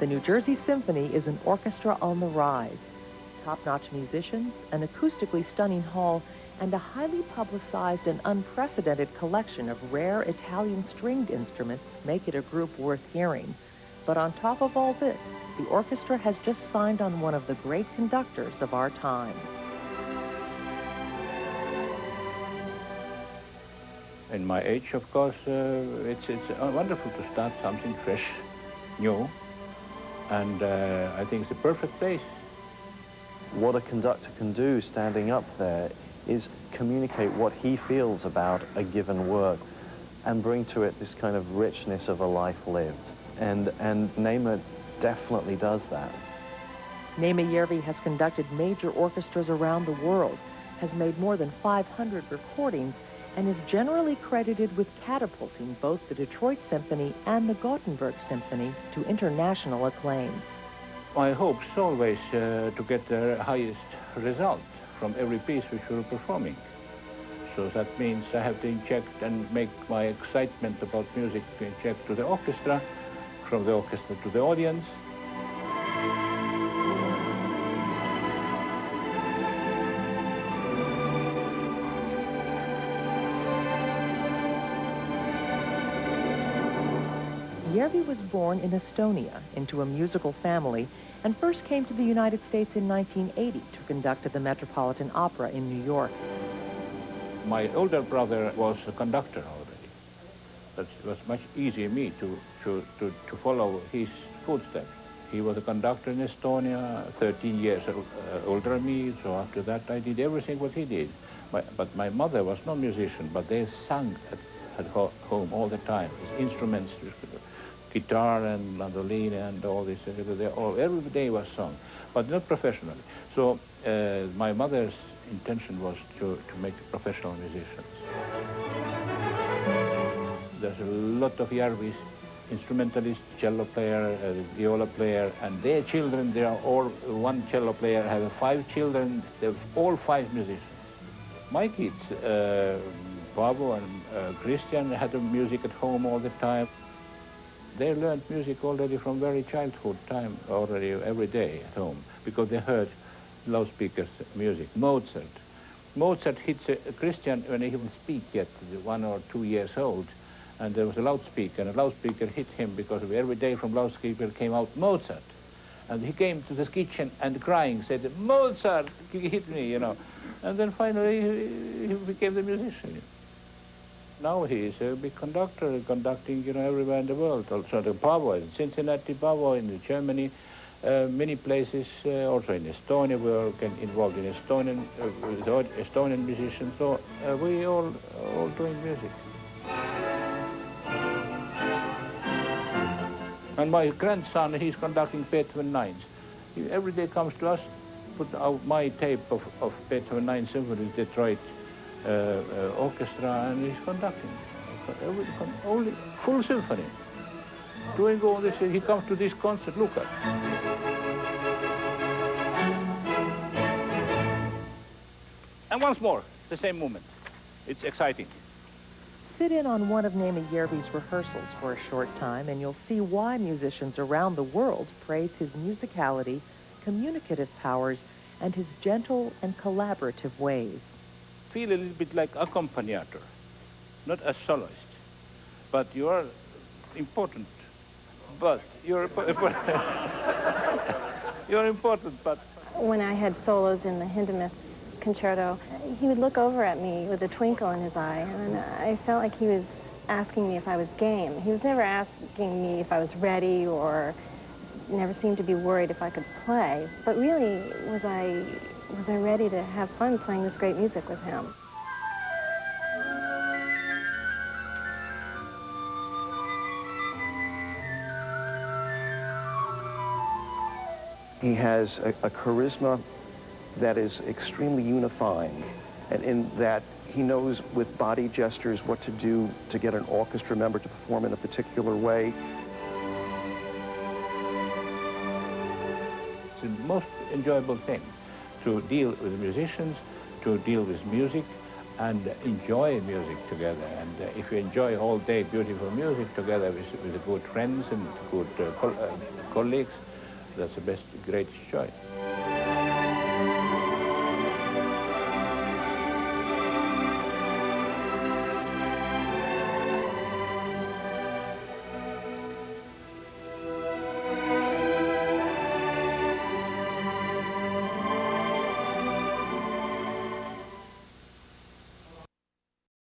The New Jersey Symphony is an orchestra on the rise. Top-notch musicians, an acoustically stunning hall, and a highly publicized and unprecedented collection of rare Italian stringed instruments make it a group worth hearing. But on top of all this, the orchestra has just signed on one of the great conductors of our time. In my age, of course, it's wonderful to start something fresh, new, and I think it's a perfect place. What a conductor can do standing up there is communicate what he feels about a given work and bring to it this kind of richness of a life lived. And Neeme definitely does that. Neeme Jarvi has conducted major orchestras around the world, has made more than 500 recordings, and is generally credited with catapulting both the Detroit Symphony and the Gothenburg Symphony to international acclaim. My hope is always to get the highest result from every piece which we're performing. So that means I have to inject and make my excitement about music to inject to the orchestra, from the orchestra to the audience. Jarvi was born in Estonia into a musical family and first came to the United States in 1980 to conduct at the Metropolitan Opera in New York. My older brother was a conductor already. That was much easier me to follow his footsteps. He was a conductor in Estonia, 13 years older than me, so after that I did everything what he did. But my mother was no musician, but they sang at home all the time. His instruments, guitar and mandolin and all this, every day was sung, but not professionally. So my mother's intention was to make professional musicians. There's a lot of Jarvis, instrumentalists, cello player, viola player, and their children, they are all, one cello player have 5 children, they're all 5 musicians. My kids, Pavo and Christian, had the music at home all the time. They learned music already from very childhood time, already every day at home, because they heard loudspeakers music. Mozart hits Christian when he didn't speak yet, 1 or 2 years old, and there was a loudspeaker, and a loudspeaker hit him because every day from loudspeaker came out Mozart. And he came to the kitchen and crying, said, Mozart, he hit me, you know. And then finally he became the musician. Now he is a big conductor, conducting, everywhere in the world. Also the Pavo, in Cincinnati, Pavo, in Germany, many places, also in Estonia, we are involved in Estonian musicians. So we all doing music. And my grandson, he's conducting Beethoven 9s. He every day comes to us, put out my tape of Beethoven 9 Symphony, Detroit Orchestra, and he's conducting. Only full symphony. Doing all this, he comes to this concert, look at. And once more, the same moment. It's exciting. Sit in on one of Neeme Jarvi's rehearsals for a short time and you'll see why musicians around the world praise his musicality, communicative powers, and his gentle and collaborative ways. Feel a little bit like accompagnator, not a soloist, but you are important. But you're you're important, but when I had solos in the Hindemith concerto, he would look over at me with a twinkle in his eye, and I felt like he was asking me if I was game. He was never asking me if I was ready, or never seemed to be worried if I could play. But really, was I ready to have fun playing this great music with him? He has a charisma that is extremely unifying, and in that he knows with body gestures what to do to get an orchestra member to perform in a particular way. It's the most enjoyable thing, to deal with musicians, to deal with music, and enjoy music together. And if you enjoy all day beautiful music together with good friends and good colleagues, that's the best, greatest joy.